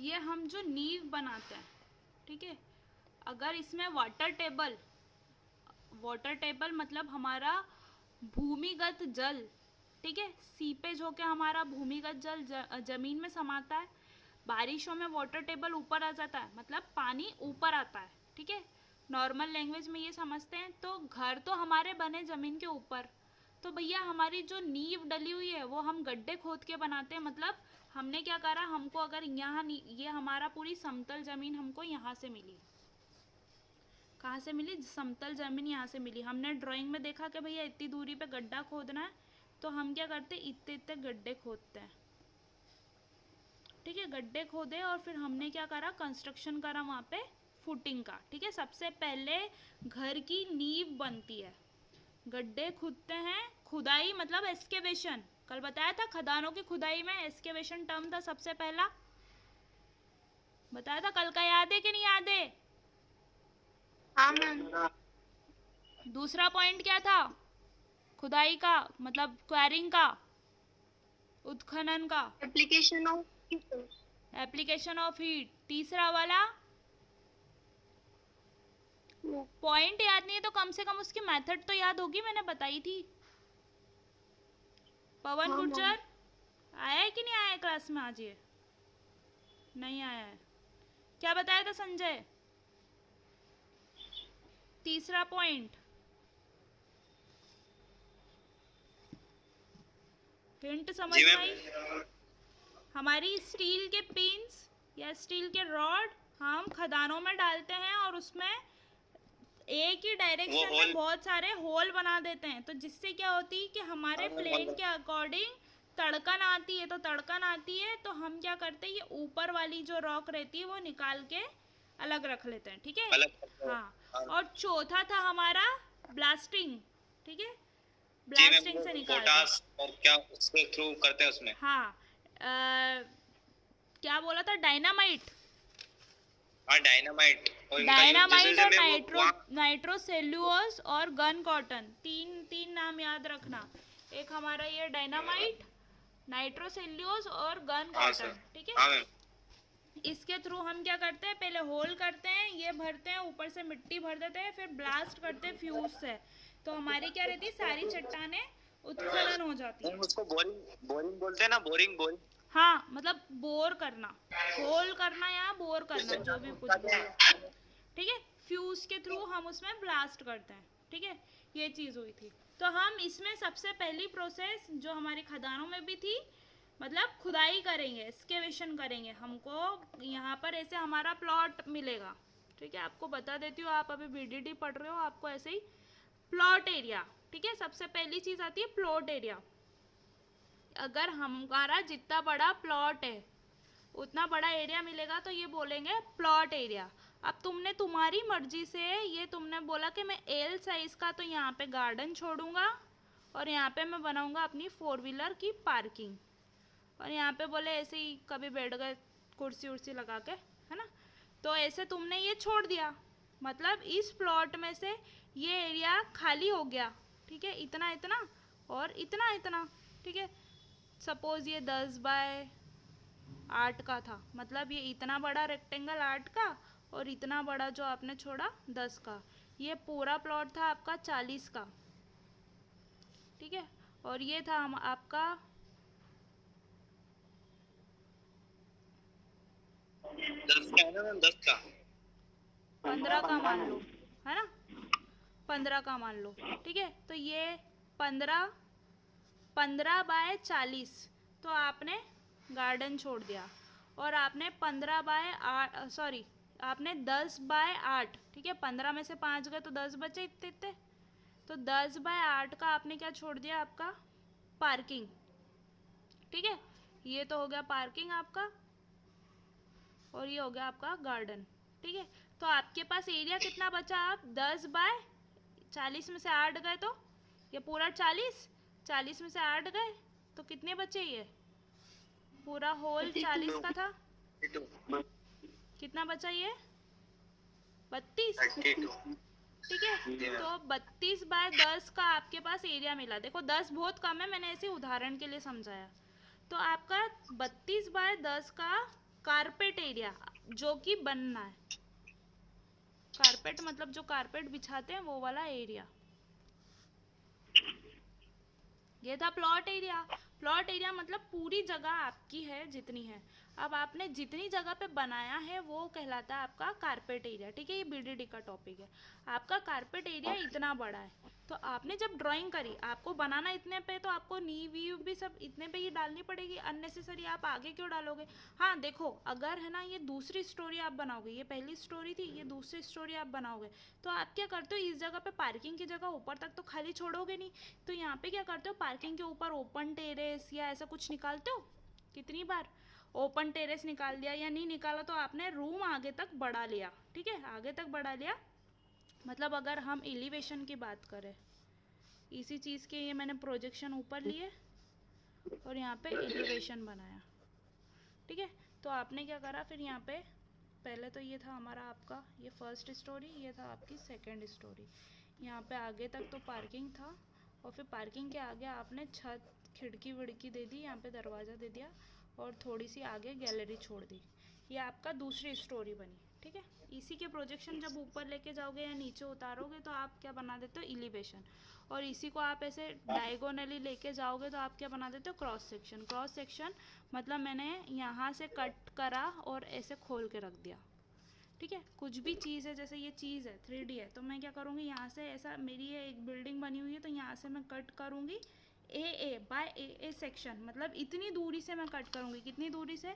ये हम जो नींव बनाते हैं, ठीक है, अगर इसमें वाटर टेबल मतलब हमारा भूमिगत जल, ठीक है, सीपेज होके हमारा भूमिगत जल जमीन में समाता है। बारिशों में वाटर टेबल ऊपर आ जाता है, मतलब पानी ऊपर आता है, ठीक है, नॉर्मल लैंग्वेज में ये समझते हैं। तो घर तो हमारे बने जमीन के ऊपर, तो भैया हमारी जो नींव डली हुई है वो हम गड्ढे खोद के बनाते हैं। मतलब हमने क्या करा, हमको अगर यहाँ ये हमारा पूरी समतल जमीन हमको यहाँ से मिली, कहाँ से मिली, समतल जमीन यहाँ से मिली। हमने ड्राइंग में देखा कि भैया इतनी दूरी पे गड्ढा खोदना है, तो हम क्या करते, इतने इतने गड्ढे खोदते हैं, ठीक है, गड्ढे खोदे और फिर हमने क्या करा, कंस्ट्रक्शन करा वहाँ पे फुटिंग का, ठीक है। सबसे पहले घर की नींव बनती है, गड्ढे खुदते हैं, खुदाई मतलब एक्सकेवेशन, कल बताया था खदानों की खुदाई में एक्सकेवेशन टर्म था सबसे पहला, बताया था कल का, याद है कि नहीं याद है? हाँ मैम। दूसरा पॉइंट क्या था खुदाई का, मतलब क्वेरिंग का, उत्खनन का, application of application of heat. तीसरा वाला पॉइंट याद नहीं है तो कम से कम उसकी मेथड तो याद होगी, मैंने बताई थी। पवन हाँ गुर्जर आया है कि नहीं आया है क्लास में आज? ये नहीं आया है, क्या बताया था संजय? तीसरा पॉइंट, हिंट समझ में आई? हमारी स्टील के पिंस या स्टील के रॉड हम खदानों में डालते हैं और उसमें एक ही डायरेक्शन में बहुत सारे होल बना देते हैं, तो जिससे क्या होती है कि हमारे प्लेन के अकॉर्डिंग तड़कन आती है। तो तड़कन आती है तो हम क्या करते हैं, ये ऊपर वाली जो रॉक रहती है वो निकाल के अलग रख लेते हैं, ठीक है। हाँ, और चौथा था हमारा ब्लास्टिंग, ठीक है, ब्लास्टिंग से निकालते हैं। और क्या उसके थ्रू करते हैं उसमें? हाँ, क्या बोला था, डायनामाइट। हाँ, डायनामाइट और नाइट्रो सेल्यूलोज और गन कॉटन, तीन नाम याद रखना। एक हमारा ये डायनामाइट, नाइट्रो सेल्यूलोज और गन कॉटन, ठीक है। इसके थ्रू हम क्या करते हैं, पहले होल करते हैं, ये भरते हैं, ऊपर से मिट्टी भर देते हैं, फिर ब्लास्ट करते हैं फ्यूज से, तो हमारी क्या रहती है, सारी चट्टानें उत्खनन हो जाती है। उसको बोरिंग बोलते हैं ना, बोरिंग। हाँ, मतलब बोर करना, होल करना या बोर करना, जो भी कुछ बोलो, ठीक है। फ्यूज के थ्रू हम उसमें ब्लास्ट करते हैं, ठीक है, ये चीज़ हुई थी। तो हम इसमें सबसे पहली प्रोसेस जो हमारी खदानों में भी थी, मतलब खुदाई करेंगे, एक्सकेवेशन करेंगे। हमको यहाँ पर ऐसे हमारा प्लॉट मिलेगा, ठीक है, आपको बता देती हूँ, आप अभी बीडीडी पढ़ रहे हो, आपको ऐसे ही प्लॉट एरिया, ठीक है, सबसे पहली चीज़ आती है प्लॉट एरिया। अगर हमारा जितना बड़ा प्लॉट है उतना बड़ा एरिया मिलेगा तो ये बोलेंगे प्लॉट एरिया। अब तुमने तुम्हारी मर्जी से ये तुमने बोला कि मैं एल साइज का तो यहाँ पे गार्डन छोड़ूंगा और यहाँ पे मैं बनाऊंगा अपनी 4 व्हीलर की पार्किंग, और यहाँ पे बोले ऐसे ही कभी बैठ गए कुर्सी उर्सी लगा के, है ना, तो ऐसे तुमने ये छोड़ दिया, मतलब इस प्लॉट में से ये एरिया खाली हो गया, ठीक है, इतना इतना और इतना इतना, ठीक है। सपोज ये 10 बाय 8 का था, मतलब ये इतना बड़ा रेक्टेंगल 8 का और इतना बड़ा जो आपने छोड़ा 10 का, ये पूरा प्लॉट था आपका 40 का, ठीक है, और ये था हम आपका 10 का 15 का मान लो, है ना, 15 का मान लो, ठीक है। तो ये 15 बाय 40, तो आपने गार्डन छोड़ दिया, और आपने 15 बाय 8, सॉरी, आपने 10 बाय 8, ठीक है, 15 में से 5 गए तो 10 बचे इतने इतने, तो 10 बाय 8 का आपने क्या छोड़ दिया, आपका पार्किंग, ठीक है, ये तो हो गया पार्किंग आपका, और ये हो गया आपका गार्डन, ठीक है। तो आपके पास एरिया कितना बचा, आप 10 बाय 40 में से 8 गए तो ये पूरा 40 में से 8 गए तो कितने बचे, ये पूरा होल 40 का था, कितना बचा ये 32, ठीक है। तो 32 बाय 10 का आपके पास एरिया मिला। देखो 10 बहुत कम है, मैंने ऐसे उदाहरण के लिए समझाया। तो आपका 32 बाय 10 का कारपेट एरिया जो कि बनना है, कारपेट मतलब जो कारपेट बिछाते हैं वो वाला एरिया। ये था प्लॉट एरिया। प्लॉट एरिया मतलब पूरी जगह आपकी है जितनी है, अब आपने जितनी जगह पे बनाया है वो कहलाता है आपका कारपेट एरिया। ठीक है, ये बीडीडी का टॉपिक है। आपका कारपेट एरिया इतना बड़ा है, तो आपने जब ड्राइंग करी, आपको बनाना इतने पे, तो आपको नींव वीव भी सब इतने पे ही डालनी पड़ेगी, अननेसेसरी आप आगे क्यों डालोगे। हाँ देखो, अगर है ना ये दूसरी स्टोरी आप बनाओगे, ये पहली स्टोरी थी, ये दूसरी स्टोरी आप बनाओगे, तो आप क्या करते हो, इस जगह पे पार्किंग की जगह ऊपर तक तो खाली छोड़ोगे नहीं, तो यहाँ पे क्या करते हो, पार्किंग के ऊपर ओपन टेरेस या ऐसा कुछ निकालते हो। कितनी बार ओपन टेरेस निकाल दिया, या नहीं निकाला तो आपने रूम आगे तक बढ़ा लिया। ठीक है, आगे तक बढ़ा लिया। मतलब अगर हम एलिवेशन की बात करें, इसी चीज़ के ये मैंने प्रोजेक्शन ऊपर लिए और यहाँ पे एलिवेशन बनाया। ठीक है, तो आपने क्या करा फिर, यहाँ पे पहले तो ये था हमारा आपका ये फर्स्ट स्टोरी, ये था आपकी सेकंड स्टोरी। यहाँ पे आगे तक तो पार्किंग था, और फिर पार्किंग के आगे आपने छत खिड़की विड़की दे दी, यहाँ पे दरवाज़ा दे दिया, और थोड़ी सी आगे गैलरी छोड़ दी। ये आपका दूसरी स्टोरी बनी। ठीक है, इसी के प्रोजेक्शन जब ऊपर लेके जाओगे या नीचे उतारोगे तो आप क्या बना देते हो, एलिवेशन। और इसी को आप ऐसे डायगोनली लेके जाओगे तो आप क्या बना देते हो, क्रॉस सेक्शन। क्रॉस सेक्शन मतलब मैंने यहाँ से कट करा और ऐसे खोल के रख दिया। ठीक है, कुछ भी चीज़ है, जैसे ये चीज़ है 3D है, तो मैं क्या करूँगी, यहाँ से ऐसा, मेरी ये एक बिल्डिंग बनी हुई है, तो यहाँ से मैं कट करूँगी ए बाय ए सेक्शन, मतलब इतनी दूरी से मैं कट करूँगी। कितनी दूरी से,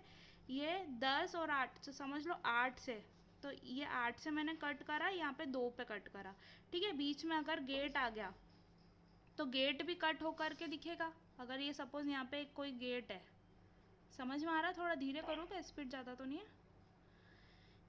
ये 10 और 8, तो समझ लो 8 से, तो ये 8 से मैंने कट करा, यहाँ पे 2 पे कट करा। ठीक है, बीच में अगर गेट आ गया तो गेट भी कट होकर के दिखेगा। अगर ये सपोज यहाँ पे कोई गेट है, समझ में आ रहा है, थोड़ा धीरे करोगे, स्पीड ज़्यादा तो नहीं है।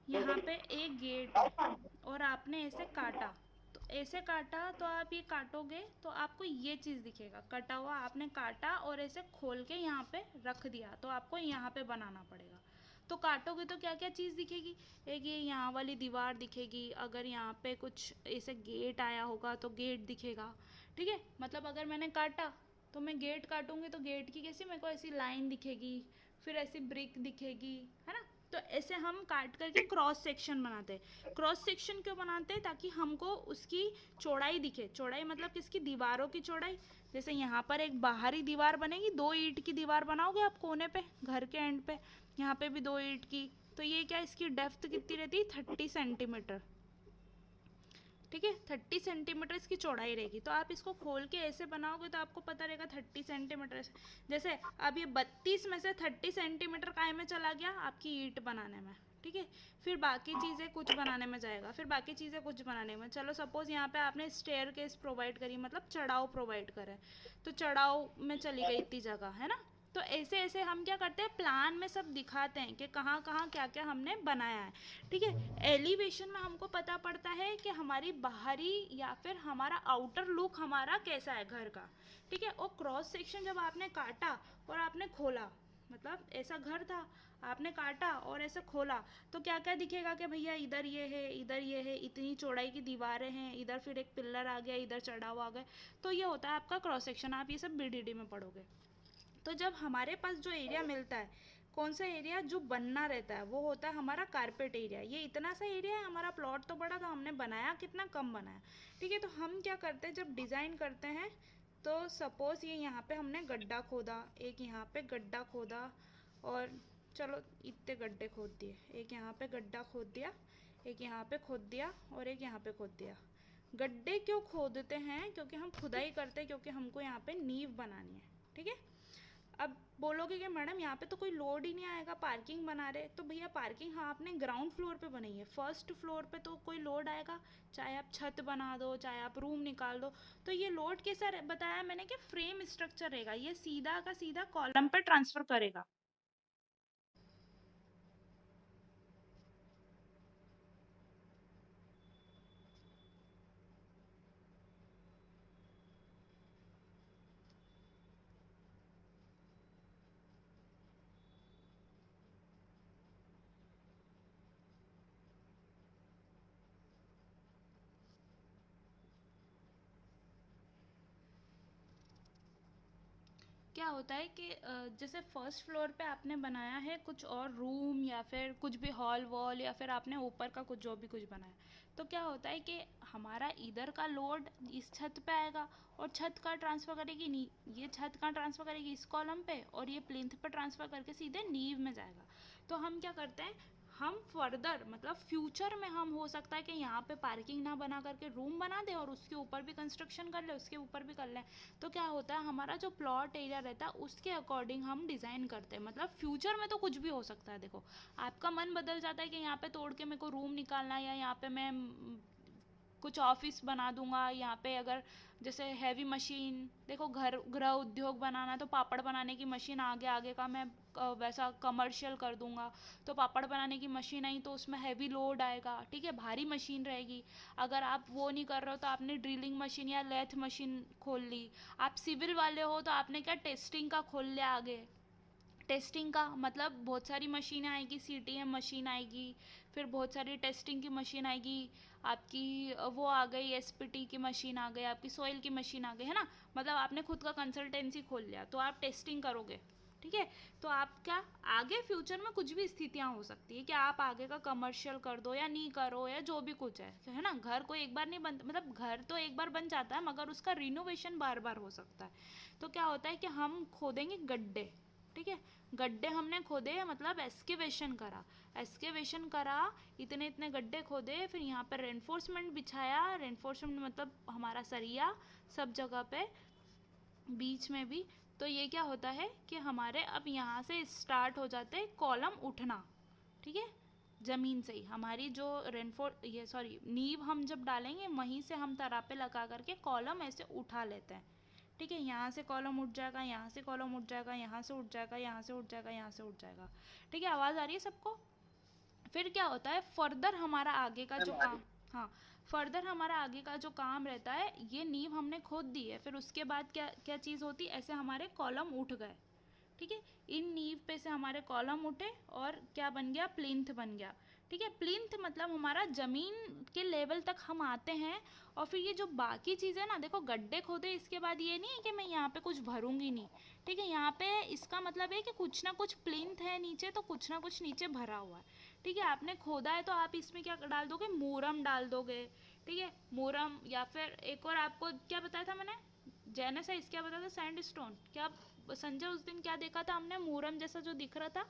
यहाँ पे एक गेट है और आपने ऐसे काटा, तो ऐसे काटा तो आप ये काटोगे तो आपको ये चीज़ दिखेगा, कटा हुआ आपने काटा और ऐसे खोल के यहाँ पे रख दिया, तो आपको यहाँ पे बनाना पड़ेगा। तो काटोगे तो क्या क्या चीज़ दिखेगी, एक ये यहाँ वाली दीवार दिखेगी, अगर यहाँ पे कुछ ऐसे गेट आया होगा तो गेट दिखेगा। ठीक है, मतलब अगर मैंने काटा तो मैं गेट काटूंगी तो गेट की कैसी मेरे को ऐसी लाइन दिखेगी, फिर ऐसी ब्रिक दिखेगी, है ना। तो ऐसे हम काट करके क्रॉस सेक्शन बनाते हैं। क्रॉस सेक्शन क्यों बनाते हैं, ताकि हमको उसकी चौड़ाई दिखे। चौड़ाई मतलब किसकी, दीवारों की चौड़ाई। जैसे यहाँ पर एक बाहरी दीवार बनेगी, 2 ईंट की दीवार बनाओगे आप कोने पे, घर के एंड पे, यहाँ पे भी 2 ईंट की, तो ये क्या, इसकी डेप्थ कितनी रहती है, 30 सेंटीमीटर। ठीक है, 30 सेंटीमीटर इसकी चौड़ाई रहेगी। तो आप इसको खोल के ऐसे बनाओगे तो आपको पता रहेगा 30 सेंटीमीटर। जैसे अब ये 32 में से 30 सेंटीमीटर काय में चला गया, आपकी ईंट बनाने में। ठीक है, फिर बाकी चीज़ें कुछ बनाने में जाएगा, फिर बाकी चीज़ें कुछ बनाने में। चलो सपोज यहाँ पे आपने स्टेयर केस प्रोवाइड करी, मतलब चढ़ाव प्रोवाइड करे, तो चढ़ाव में चली गई इतनी जगह, है ना। तो ऐसे ऐसे हम क्या करते हैं, प्लान में सब दिखाते हैं कि कहाँ कहाँ क्या क्या हमने बनाया है। ठीक है, एलिवेशन में हमको पता पड़ता है कि हमारी बाहरी या फिर हमारा आउटर लुक हमारा कैसा है घर का। ठीक है, और क्रॉस सेक्शन जब आपने काटा और आपने खोला, मतलब ऐसा घर था, आपने काटा और ऐसे खोला, तो क्या क्या दिखेगा कि भैया इधर ये है, इधर ये है, इतनी चौड़ाई की दीवारें हैं, इधर फिर एक पिलर आ गया, इधर चढ़ाव आ गया। तो ये होता है आपका क्रॉस सेक्शन, आप ये सब बीडीडी में पढ़ोगे। तो जब हमारे पास जो एरिया मिलता है, कौन सा एरिया जो बनना रहता है, वो होता है हमारा कारपेट एरिया। ये इतना सा एरिया है, हमारा प्लॉट तो बड़ा था, हमने बनाया कितना कम बनाया। ठीक है, तो हम क्या करते हैं जब डिज़ाइन करते हैं, तो सपोज़ ये यहाँ पे हमने गड्ढा खोदा, एक यहाँ पे गड्ढा खोदा, और चलो इतने गड्ढे खोद दिए, एक यहाँ पे गड्ढा खोद दिया, एक यहाँ पे खोद दिया, और एक यहाँ पे खोद दिया। गड्ढे क्यों खोदते हैं, क्योंकि हम खुदाई करते हैं, क्योंकि हमको यहाँ पे नींव बनानी है। ठीक है, अब बोलोगे कि मैडम यहाँ पे तो कोई लोड ही नहीं आएगा, पार्किंग बना रहे, तो भैया पार्किंग हाँ आपने ग्राउंड फ्लोर पे बनाई है, फर्स्ट फ्लोर पे तो कोई लोड आएगा, चाहे आप छत बना दो, चाहे आप रूम निकाल दो। तो ये लोड कैसा बताया मैंने कि फ्रेम स्ट्रक्चर रहेगा, ये सीधा का सीधा कॉलम पे ट्रांसफर करेगा। क्या होता है कि जैसे फर्स्ट फ्लोर पे आपने बनाया है कुछ और रूम या फिर कुछ भी हॉल वॉल या फिर आपने ऊपर का कुछ जो भी कुछ बनाया, तो क्या होता है कि हमारा इधर का लोड इस छत पे आएगा और छत का ट्रांसफ़र करेगी नी, ये छत का ट्रांसफ़र करेगी इस कॉलम पे और ये प्लिंथ पे ट्रांसफ़र करके सीधे नींव में जाएगा। तो हम क्या करते हैं, हम फर्दर मतलब फ्यूचर में हम हो सकता है कि यहाँ पे पार्किंग ना बना करके रूम बना दें और उसके ऊपर भी कंस्ट्रक्शन कर ले, उसके ऊपर भी कर लें। तो क्या होता है, हमारा जो प्लॉट एरिया रहता है उसके अकॉर्डिंग हम डिज़ाइन करते हैं। मतलब फ्यूचर में तो कुछ भी हो सकता है। देखो आपका मन बदल जाता है कि यहाँ पे तोड़ के मेरे को रूम निकालना है या यहाँ पे मैं कुछ ऑफिस बना दूंगा, यहाँ पे अगर जैसे हैवी मशीन, देखो घर गृह उद्योग बनाना है तो पापड़ बनाने की मशीन आगे आगे का मैं वैसा कमर्शियल कर दूंगा। तो पापड़ बनाने की मशीन आई तो उसमें हैवी लोड आएगा, ठीक है, भारी मशीन रहेगी। अगर आप वो नहीं कर रहे हो तो आपने ड्रिलिंग मशीन या लेथ मशीन खोल ली। आप सिविल वाले हो तो आपने क्या टेस्टिंग का खोल लिया आगे। टेस्टिंग का मतलब बहुत सारी मशीनें आएगी, CTM मशीन आएगी, फिर बहुत सारी टेस्टिंग की मशीन आएगी, आपकी वो आ गई SPT की मशीन आ गई, आपकी सॉइल की मशीन आ गई, है ना। मतलब आपने खुद का कंसल्टेंसी खोल लिया तो आप टेस्टिंग करोगे, ठीक है। तो आप क्या आगे फ्यूचर में कुछ भी स्थितियाँ हो सकती है कि आप आगे का कमर्शियल कर दो या नहीं करो या जो भी कुछ है ना। घर को एक बार नहीं बन, मतलब घर तो एक बार बन जाता है मगर उसका रिनोवेशन बार बार हो सकता है। तो क्या होता है कि हम खोदेंगे गड्ढे, ठीक है, गड्ढे हमने खोदे मतलब एस्केवेशन करा, एस्केवेशन करा, इतने इतने गड्ढे खोदे, फिर यहाँ पर रेनफोर्समेंट बिछाया, रेनफोर्समेंट मतलब हमारा सरिया सब जगह पे बीच में भी। तो ये क्या होता है कि हमारे अब यहाँ से स्टार्ट हो जाते हैं कॉलम उठना, ठीक है, ज़मीन से ही हमारी जो नींव हम जब डालेंगे वहीं से हम तरापे लगा करके कॉलम ऐसे उठा लेते हैं, ठीक है। यहाँ से कॉलम उठ जाएगा, यहाँ से कॉलम उठ जाएगा, यहाँ से उठ जाएगा, यहाँ से उठ जाएगा, यहाँ से उठ जाएगा, ठीक है। आवाज़ आ रही है सबको। फिर क्या होता है फर्दर हमारा आगे का जो काम, हाँ, फर्दर हमारा आगे का जो काम रहता है, ये नींव हमने खोद दी है, फिर उसके बाद क्या क्या चीज़ होती, ऐसे हमारे कॉलम उठ गए, ठीक है। इन नींव पे से हमारे कॉलम उठे और क्या बन गया, प्लिंथ बन गया, ठीक है। प्लिंथ मतलब हमारा ज़मीन के लेवल तक हम आते हैं। और फिर ये जो बाकी चीज़ें ना, देखो गड्ढे खोदे इसके बाद ये नहीं है कि मैं यहाँ पे कुछ भरूंगी नहीं, ठीक है। यहाँ पे इसका मतलब है कि कुछ ना कुछ प्लिंथ है नीचे, तो कुछ ना कुछ नीचे भरा हुआ है, ठीक है। आपने खोदा है तो आप इसमें क्या डाल दोगे, मोरम डाल दोगे, ठीक है, मोरम। या फिर एक और आपको क्या बताया था मैंने, जेनेसाइज क्या बताया था, सैंडस्टोन। क्या संजय उस दिन क्या देखा था हमने, मोरम जैसा जो दिख रहा था,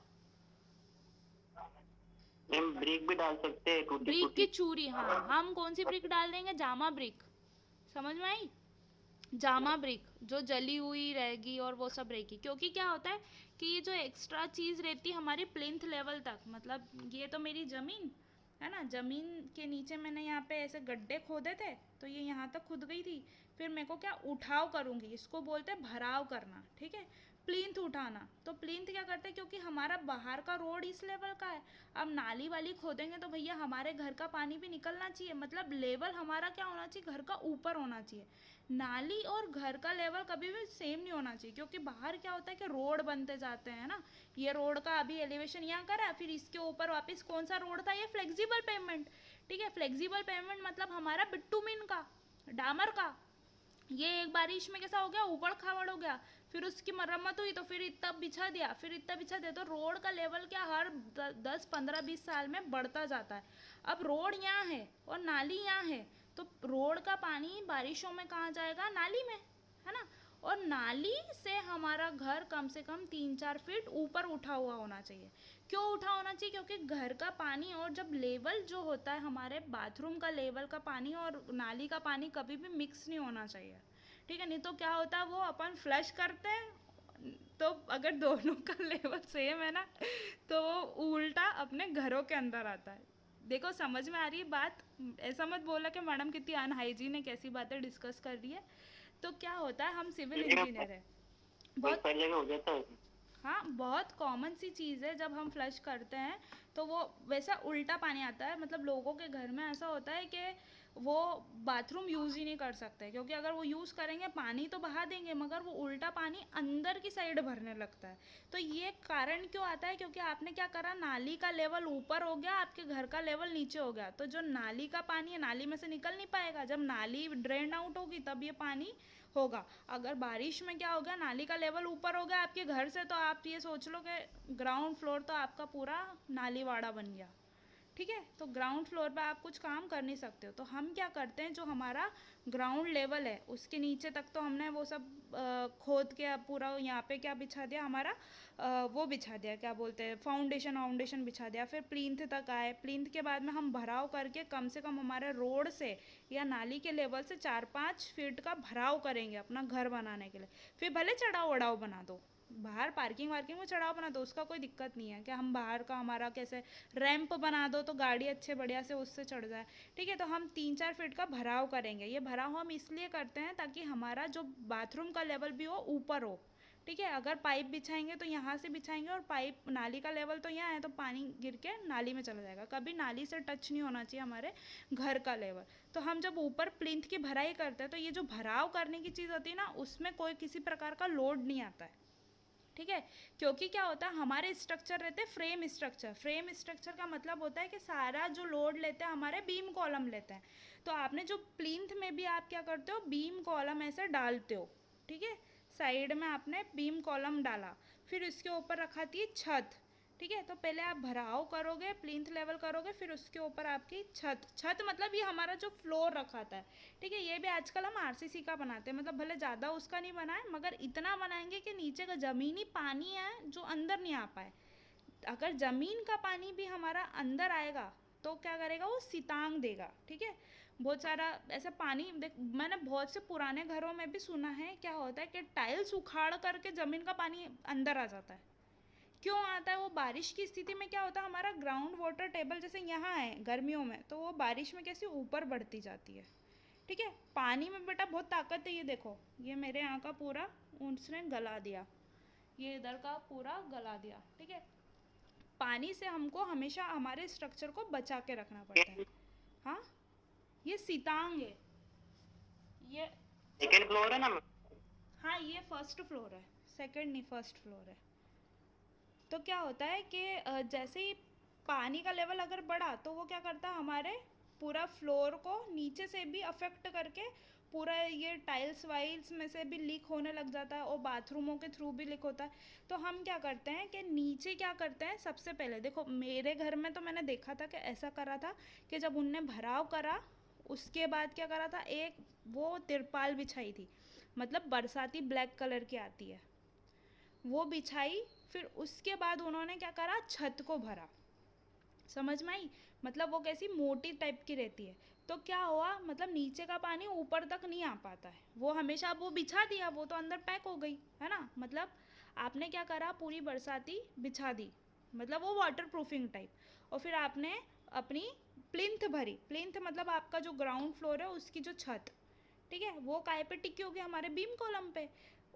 ब्रिक भी डाल सकते हैं, टूटी ब्रिक फूटी। की चूरी, हाँ। हम कौन सी ब्रिक डाल देंगे, जामा ब्रिक, समझ में आई, जामा ब्रिक जो जली हुई रहेगी और वो सब रहेगी। क्योंकि क्या होता है कि ये जो एक्स्ट्रा चीज़ रहती है हमारी प्लिंथ लेवल तक, मतलब ये तो मेरी ज़मीन है ना, ज़मीन के नीचे मैंने यहाँ पे ऐसे गड्ढे खोदे थे तो ये यहाँ तक खुद गई थी। फिर मेरे को क्या उठाव करूँगी, इसको बोलते हैं भराव करना, ठीक है, प्लिंथ उठाना। तो प्लिंथ क्या करते हैं, क्योंकि हमारा बाहर का रोड इस लेवल का है, अब नाली वाली खोदेंगे तो भैया हमारे घर का पानी भी निकलना चाहिए, मतलब लेवल हमारा क्या होना चाहिए, घर का ऊपर होना चाहिए। नाली और घर का लेवल कभी भी सेम नहीं होना चाहिए, क्योंकि बाहर क्या होता है कि रोड बनते जाते हैं ना। ये रोड का अभी एलिवेशन यहाँ करा, फिर इसके ऊपर वापस कौन सा रोड था, ये फ्लेक्सिबल पेमेंट, ठीक है। फ्लेक्सिबल पेमेंट मतलब हमारा बिट्टूमिन का, डामर का, ये एक बारिश में कैसा हो गया, उबड़ खाबड़ हो गया, फिर उसकी मरम्मत हुई तो फिर इतना बिछा दिया, फिर इतना बिछा दिया, तो रोड का लेवल क्या हर 10-15-20 साल में बढ़ता जाता है। अब रोड यहाँ है और नाली यहाँ है, तो रोड का पानी बारिशों में कहाँ जाएगा, नाली में, है ना। और नाली से हमारा घर कम से कम 3-4 फीट ऊपर उठा हुआ होना चाहिए। क्यों उठा होना चाहिए, क्योंकि घर का पानी और जब लेवल जो होता है हमारे बाथरूम का लेवल का पानी और नाली का पानी कभी भी मिक्स नहीं होना चाहिए, ठीक है। नहीं तो क्या होता है, वो अपन फ्लश करते हैं तो अगर दोनों का लेवल सेम है ना तो वो उल्टा अपने घरों के अंदर आता है। देखो समझ में आ रही है बात, ऐसा मत बोला कि मैडम कितनी अनहाइजीनिक ऐसी बातें डिस्कस कर रही है। तो क्या होता है, हम सिविल इंजीनियर है, बहुत सारी जगह हो जाता है। हाँ, बहुत कॉमन सी चीज़ है, जब हम फ्लश करते हैं तो वो वैसा उल्टा पानी आता है। मतलब लोगों के घर में ऐसा होता है कि वो बाथरूम यूज़ ही नहीं कर सकते, क्योंकि अगर वो यूज़ करेंगे पानी तो बहा देंगे मगर वो उल्टा पानी अंदर की साइड भरने लगता है। तो ये कारण क्यों आता है, क्योंकि आपने क्या करा, नाली का लेवल ऊपर हो गया, आपके घर का लेवल नीचे हो गया। तो जो नाली का पानी है नाली में से निकल नहीं पाएगा, जब नाली ड्रेन आउट होगी तब ये पानी होगा। अगर बारिश में क्या हो गया, नाली का लेवल ऊपर हो गया आपके घर से, तो आप ये सोच लो कि ग्राउंड फ्लोर तो आपका पूरा नालीवाड़ा बन गया। ठीक है, तो ग्राउंड फ्लोर पे आप कुछ काम कर नहीं सकते हो। तो हम क्या करते हैं, जो हमारा ग्राउंड लेवल है उसके नीचे तक तो हमने वो सब खोद के पूरा यहाँ पे क्या बिछा दिया, हमारा वो बिछा दिया, क्या बोलते हैं, फाउंडेशन बिछा दिया। फिर प्लिंथ तक आए, प्लिंथ के बाद में हम भराव करके कम से कम हमारे रोड से या नाली के लेवल से 4-5 फीट का भराव करेंगे अपना घर बनाने के लिए। फिर भले चढ़ाव वढ़ाव बना दो, बाहर पार्किंग वार्किंग में चढ़ाव बना दो, उसका कोई दिक्कत नहीं है कि हम बाहर का हमारा कैसे रैंप बना दो तो गाड़ी अच्छे बढ़िया से उससे चढ़ जाए। ठीक है, तो हम 3-4 फीट का भराव करेंगे। ये भराव हम इसलिए करते हैं ताकि हमारा जो बाथरूम का लेवल भी हो ऊपर हो। ठीक है, अगर पाइप बिछाएंगे तो यहाँ से बिछाएंगे और पाइप, नाली का लेवल तो यहाँ है तो पानी गिर के नाली में चला जाएगा, कभी नाली से टच नहीं होना चाहिए हमारे घर का लेवल। तो हम जब ऊपर प्लिंथ की भराई करते हैं तो ये जो भराव करने की चीज़ होती है ना, उसमें कोई किसी प्रकार का लोड नहीं आता है। ठीक है, क्योंकि क्या होता है, हमारे स्ट्रक्चर रहते हैं फ्रेम स्ट्रक्चर। फ्रेम स्ट्रक्चर का मतलब होता है कि सारा जो लोड लेते हैं हमारे बीम कॉलम लेते हैं। तो आपने जो प्लिंथ में भी आप क्या करते हो, बीम कॉलम ऐसे डालते हो। ठीक है, साइड में आपने बीम कॉलम डाला, फिर इसके ऊपर रखाती है छत। ठीक है, तो पहले आप भराव करोगे, प्लिंथ लेवल करोगे, फिर उसके ऊपर आपकी छत मतलब ये हमारा जो फ्लोर रखा था। ठीक है, ये भी आजकल हम आरसीसी का बनाते हैं, मतलब भले ज़्यादा उसका नहीं बनाए मगर इतना बनाएंगे कि नीचे का ज़मीनी पानी है जो अंदर नहीं आ पाए। अगर ज़मीन का पानी भी हमारा अंदर आएगा तो क्या करेगा, वो सितांग देगा। ठीक है, बहुत सारा ऐसा पानी देख, मैंने बहुत से पुराने घरों में भी सुना है क्या होता है कि टाइल्स उखाड़ करके ज़मीन का पानी अंदर आ जाता है। क्यों आता है, वो बारिश की स्थिति में क्या होता है, हमारा ग्राउंड वाटर टेबल जैसे यहाँ है गर्मियों में, तो वो बारिश में कैसे ऊपर बढ़ती जाती है। ठीक है, पानी में बेटा बहुत ताकत है। ये देखो, ये मेरे यहाँ का पूरा उसने गला दिया, ये इधर का पूरा गला दिया। ठीक है, पानी से हमको हमेशा हमारे स्ट्रक्चर को बचा के रखना पड़ता है। हाँ, ये सीतांग है, ये सेकंड फ्लोर है ना मैम? हाँ ये फर्स्ट फ्लोर है, सेकंड नहीं फर्स्ट फ्लोर है। तो क्या होता है कि जैसे ही पानी का लेवल अगर बढ़ा तो वो क्या करता है, हमारे पूरा फ्लोर को नीचे से भी अफेक्ट करके पूरा ये टाइल्स वाइल्स में से भी लीक होने लग जाता है और बाथरूमों के थ्रू भी लीक होता है। तो हम क्या करते हैं कि नीचे क्या करते हैं, सबसे पहले देखो मेरे घर में तो मैंने देखा था कि ऐसा करा था कि जब उनने भराव करा उसके बाद क्या करा था, एक वो तिरपाल बिछाई थी, मतलब बरसाती ब्लैक कलर की आती है, वो बिछाई। फिर उसके बाद उन्होंने क्या करा, छत को भरा। समझ में आई, मतलब वो कैसी मोटी टाइप की रहती है। तो क्या हुआ, मतलब नीचे का पानी ऊपर तक नहीं आ पाता है, वो हमेशा वो बिछा दिया, वो तो अंदर पैक हो गई है ना। मतलब आपने क्या करा, पूरी बरसाती बिछा दी, मतलब वो वाटर प्रूफिंग टाइप। और फिर आपने अपनी प्लिंथ भरी, प्लिंथ मतलब आपका जो ग्राउंड फ्लोर है उसकी जो छत, ठीक है, वो काय पे टिकी होगी, हमारे बीम कॉलम पे।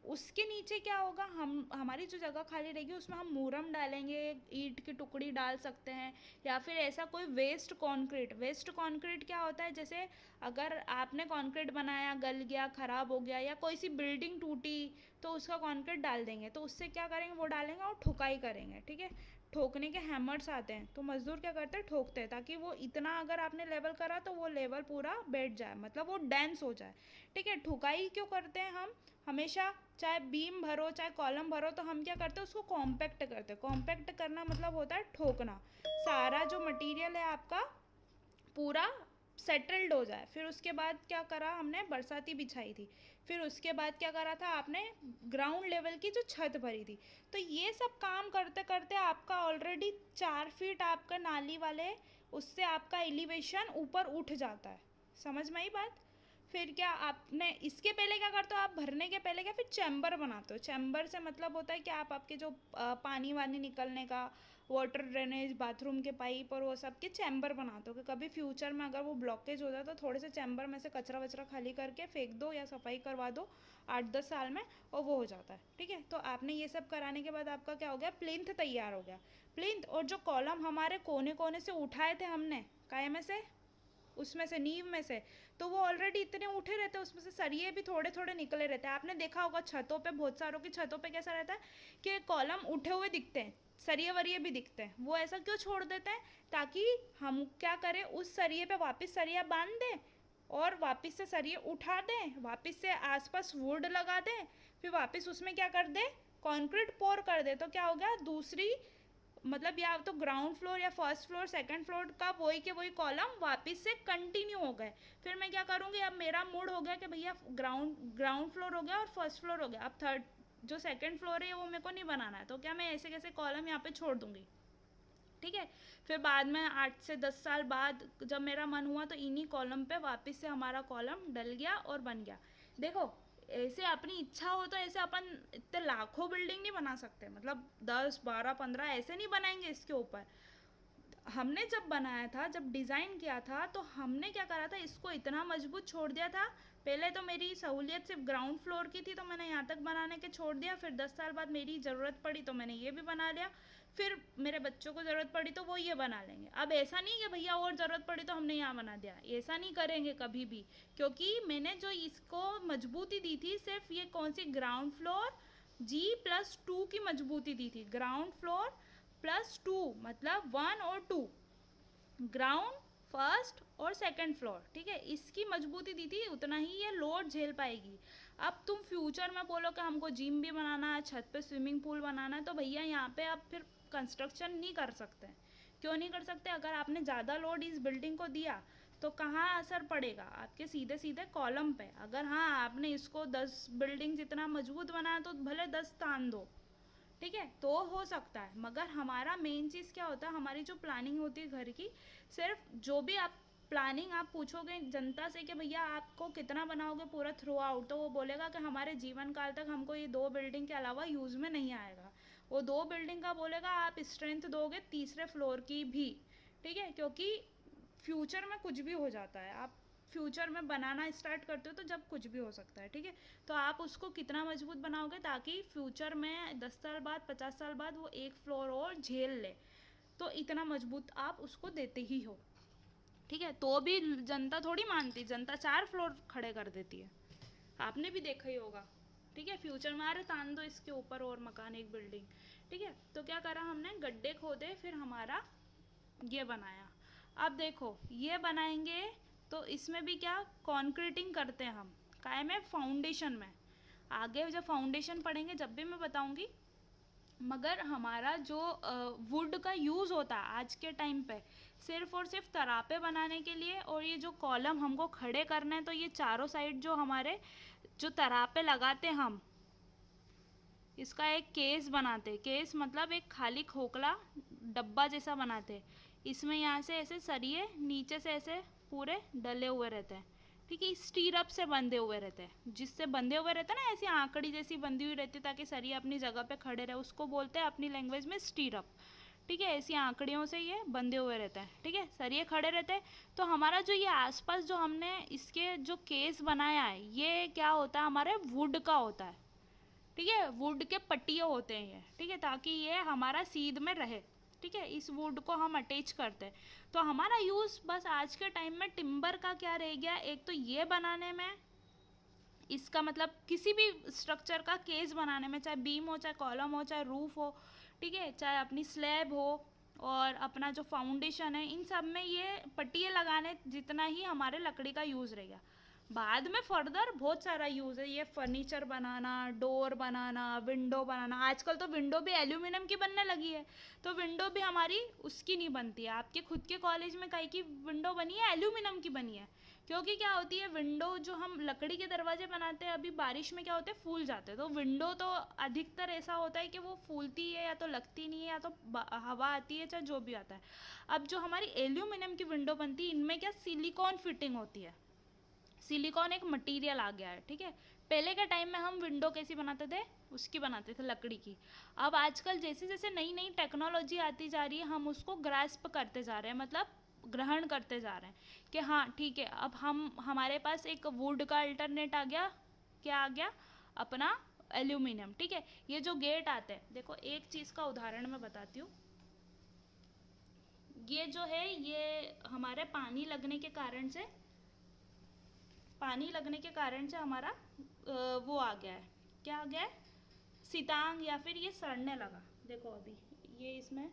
उसके नीचे क्या होगा, हम हमारी जो जगह खाली रहेगी उसमें हम मूरम डालेंगे, ईंट की टुकड़ी डाल सकते हैं, या फिर ऐसा कोई वेस्ट कंक्रीट। वेस्ट कंक्रीट क्या होता है, जैसे अगर आपने कंक्रीट बनाया, गल गया, ख़राब हो गया, या कोई सी बिल्डिंग टूटी तो उसका कंक्रीट डाल देंगे। तो उससे क्या करेंगे, वो डालेंगे और ठुकाई करेंगे। ठीक है, ठोकने के हैमर्स आते हैं, तो मज़दूर क्या करते हैं, ठोकते हैं, ताकि वो इतना अगर आपने लेवल करा तो वो लेवल पूरा बैठ जाए, मतलब वो डेंस हो जाए। ठीक है, ठुकाई क्यों करते हैं हम हमेशा, चाहे बीम भरो चाहे कॉलम भरो, तो हम क्या करते हैं, उसको कॉम्पैक्ट करते हैं। कॉम्पैक्ट करना मतलब होता है ठोकना, सारा जो मटेरियल है आपका पूरा सेटल्ड हो जाए। फिर उसके बाद क्या करा हमने, बरसाती बिछाई थी। फिर उसके बाद क्या करा था आपने, ग्राउंड लेवल की जो छत भरी थी। तो ये सब काम करते करते आपका ऑलरेडी 4 फीट आपका नाली वाले, उससे आपका एलिवेशन ऊपर उठ जाता है। समझ में आई बात। फिर क्या आपने इसके पहले क्या करते हो, आप भरने के पहले क्या फिर चैम्बर बनाते हो। चैम्बर से मतलब होता है कि आप आपके जो पानी वानी निकलने का, वाटर ड्रेनेज, बाथरूम के पाइप और वो सब के चैम्बर बनाते हो, कि कभी फ्यूचर में अगर वो ब्लॉकेज हो जाए तो थोड़े से चैम्बर में से कचरा वचरा खाली करके फेंक दो या सफाई करवा दो 8-10 साल में, और वो हो जाता है। ठीक है, तो आपने ये सब कराने के बाद आपका क्या हो गया, प्लिंथ तैयार हो गया। प्लिंथ और जो कॉलम हमारे कोने कोने से उठाए थे हमने, काय में से, उसमें से, नींव में से, तो वो ऑलरेडी इतने उठे रहते हैं, उसमें से सरिये भी थोड़े थोड़े निकले रहते हैं। आपने देखा होगा छतों पे, बहुत सारों की छतों पे कैसा रहता है कि कॉलम उठे हुए दिखते हैं, सरिये वरिये भी दिखते हैं। वो ऐसा क्यों छोड़ देते हैं? ताकि हम क्या करें, उस सरिये पे वापस सरिया बांध दें और वापस से सरिये उठा दें, वापस से आसपास वुड लगा दें, फिर वापस उसमें क्या कर दें, कंक्रीट पोर कर दे। तो क्या हो गया, दूसरी मतलब या तो ग्राउंड फ्लोर या फर्स्ट फ्लोर सेकंड फ्लोर का वही के वही कॉलम वापस से कंटिन्यू हो गए। फिर मैं क्या करूँगी, अब मेरा मूड हो गया कि भैया ग्राउंड फ्लोर हो गया और फर्स्ट फ्लोर हो गया, अब थर्ड जो सेकंड फ्लोर है वो मेरे को नहीं बनाना है, तो क्या मैं ऐसे कैसे कॉलम यहाँ पे छोड़ दूँगी, ठीक है। फिर बाद में 8 से 10 साल बाद जब मेरा मन हुआ तो इन्हीं कॉलम पे वापस से हमारा कॉलम डल गया और बन गया। देखो ऐसे अपनी इच्छा हो तो ऐसे अपन इतने लाखों बिल्डिंग नहीं बना सकते, मतलब 10 12 15 ऐसे नहीं बनाएंगे इसके ऊपर। हमने जब बनाया था, जब डिज़ाइन किया था, तो हमने क्या करा था, इसको इतना मजबूत छोड़ दिया था। पहले तो मेरी सहूलियत सिर्फ ग्राउंड फ्लोर की थी तो मैंने यहाँ तक बनाने के छोड़ दिया, फिर 10 साल बाद मेरी ज़रूरत पड़ी तो मैंने ये भी बना लिया, फिर मेरे बच्चों को ज़रूरत पड़ी तो वो ये बना लेंगे। अब ऐसा नहीं कि भैया और ज़रूरत पड़ी तो हमने यहाँ बना दिया, ऐसा नहीं करेंगे कभी भी, क्योंकि मैंने जो इसको मजबूती दी थी सिर्फ ये कौन सी, ग्राउंड फ्लोर G+2 की मजबूती दी थी। ग्राउंड फ्लोर +2 मतलब 1 और 2, ग्राउंड फर्स्ट और सेकंड फ्लोर, ठीक है, इसकी मजबूती दी थी, उतना ही ये लोड झेल पाएगी। अब तुम फ्यूचर में बोलो कि हमको जिम भी बनाना है, छत पे स्विमिंग पूल बनाना है, तो भैया यहाँ पे आप फिर कंस्ट्रक्शन नहीं कर सकते। क्यों नहीं कर सकते? अगर आपने ज़्यादा लोड इस बिल्डिंग को दिया तो कहाँ असर पड़ेगा, आपके सीधे सीधे कॉलम पे। अगर हाँ आपने इसको 10 बिल्डिंग जितना मजबूत बनाया तो भले 10 तान दो, ठीक है, तो हो सकता है। मगर हमारा मेन चीज़ क्या होता है, हमारी जो प्लानिंग होती है घर की, सिर्फ जो भी आप प्लानिंग आप पूछोगे जनता से कि भैया आपको कितना बनाओगे पूरा थ्रू आउट, तो वो बोलेगा कि हमारे जीवन काल तक हमको ये 2 बिल्डिंग के अलावा यूज़ में नहीं आएगा। वो 2 बिल्डिंग का बोलेगा आप स्ट्रेंथ दोगे तीसरे फ्लोर की भी, ठीक है, क्योंकि फ्यूचर में कुछ भी हो जाता है। आप फ्यूचर में बनाना स्टार्ट करते हो तो जब कुछ भी हो सकता है, ठीक है। तो आप उसको कितना मजबूत बनाओगे ताकि फ्यूचर में 10 साल बाद 50 साल बाद वो 1 फ्लोर और झेल ले, तो इतना मजबूत आप उसको देते ही हो, ठीक है। तो भी जनता थोड़ी मानती, जनता 4 फ्लोर खड़े कर देती है, आपने भी देखा ही होगा, ठीक है। फ्यूचर में अरे तान दो इसके ऊपर और मकान, एक बिल्डिंग, ठीक है। तो क्या करा हमने, गड्ढे खोदे, फिर हमारा ये बनाया। अब देखो ये बनाएंगे तो इसमें भी क्या कंक्रीटिंग करते हैं हम, काय में, फाउंडेशन में। आगे जब फाउंडेशन पढ़ेंगे जब भी मैं बताऊंगी। मगर हमारा जो वुड का यूज़ होता है आज के टाइम पे सिर्फ और सिर्फ तरापे बनाने के लिए, और ये जो कॉलम हमको खड़े करने हैं तो ये चारों साइड जो हमारे जो तरापे लगाते हम, इसका एक केस बनाते, केस मतलब एक खाली खोखला डब्बा जैसा बनाते। इसमें यहाँ से ऐसे सरिये नीचे से ऐसे पूरे डले हुए रहते हैं, ठीक है, स्टीरअप से बंधे हुए रहते हैं, जिससे बंधे हुए रहते हैं ना, ऐसी आंकड़ी जैसी बंधी हुई रहती है ताकि सरिये अपनी जगह पे खड़े रहे, उसको बोलते हैं अपनी लैंग्वेज में स्टीरअप, ठीक है। ऐसी आंकड़ियों से ये बंधे हुए रहते हैं, ठीक है, सरिये खड़े रहते हैं। तो हमारा जो ये आसपास जो हमने इसके जो केस बनाया है, ये क्या होता है, हमारे वुड का होता है, ठीक है, वुड के पट्टियाँ होते हैं ये, ठीक है, ताकि ये हमारा सीध में रहे, ठीक है। इस वुड को हम अटैच करते हैं। तो हमारा यूज़ बस आज के टाइम में टिम्बर का क्या रह गया, एक तो ये बनाने में, इसका मतलब किसी भी स्ट्रक्चर का केस बनाने में, चाहे बीम हो, चाहे कॉलम हो, चाहे रूफ हो, ठीक है, चाहे अपनी स्लैब हो, और अपना जो फाउंडेशन है, इन सब में ये पट्टियाँ लगाने जितना ही हमारे लकड़ी का यूज़ रहेगा। बाद में फर्दर बहुत सारा यूज़ है, ये फर्नीचर बनाना, डोर बनाना, विंडो बनाना। आजकल तो विंडो भी एल्यूमिनियम की बनने लगी है, तो विंडो भी हमारी उसकी नहीं बनती है। आपके खुद के कॉलेज में कहीं की विंडो बनी है, एल्यूमिनियम की बनी है, क्योंकि क्या होती है, विंडो जो हम लकड़ी के दरवाजे बनाते हैं, अभी बारिश में क्या होते हैं, फूल जाते हैं। तो विंडो तो अधिकतर ऐसा होता है कि वो फूलती है या तो लगती नहीं है, या तो हवा आती है, चाहे जो भी आता है। अब जो हमारी एल्यूमिनियम की विंडो बनती है, इनमें क्या सिलिकॉन फिटिंग होती है, सिलिकॉन एक मटेरियल आ गया है, ठीक है। पहले के टाइम में हम विंडो कैसी बनाते थे, उसकी बनाते थे, लकड़ी की। अब आजकल जैसे जैसे नई नई टेक्नोलॉजी आती जा रही है, हम उसको ग्रास्प करते जा रहे हैं, मतलब ग्रहण करते जा रहे हैं कि हाँ ठीक है, अब हमारे पास एक वुड का अल्टरनेट आ गया, क्या आ गया, अपना एल्यूमिनियम, ठीक है। ये जो गेट आते हैं, देखो एक चीज़ का उदाहरण मैं बताती हूँ, ये जो है ये हमारे पानी लगने के कारण से हमारा वो आ गया है, क्या आ गया है, सितांग, या फिर ये सड़ने लगा। देखो अभी ये इसमें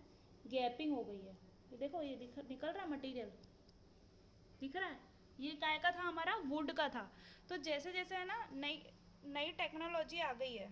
गैपिंग हो गई है, ये देखो ये निकल रहा है मटेरियल, दिख रहा है। ये काय का था, हमारा वुड का था। तो जैसे जैसे है ना नई टेक्नोलॉजी आ गई है,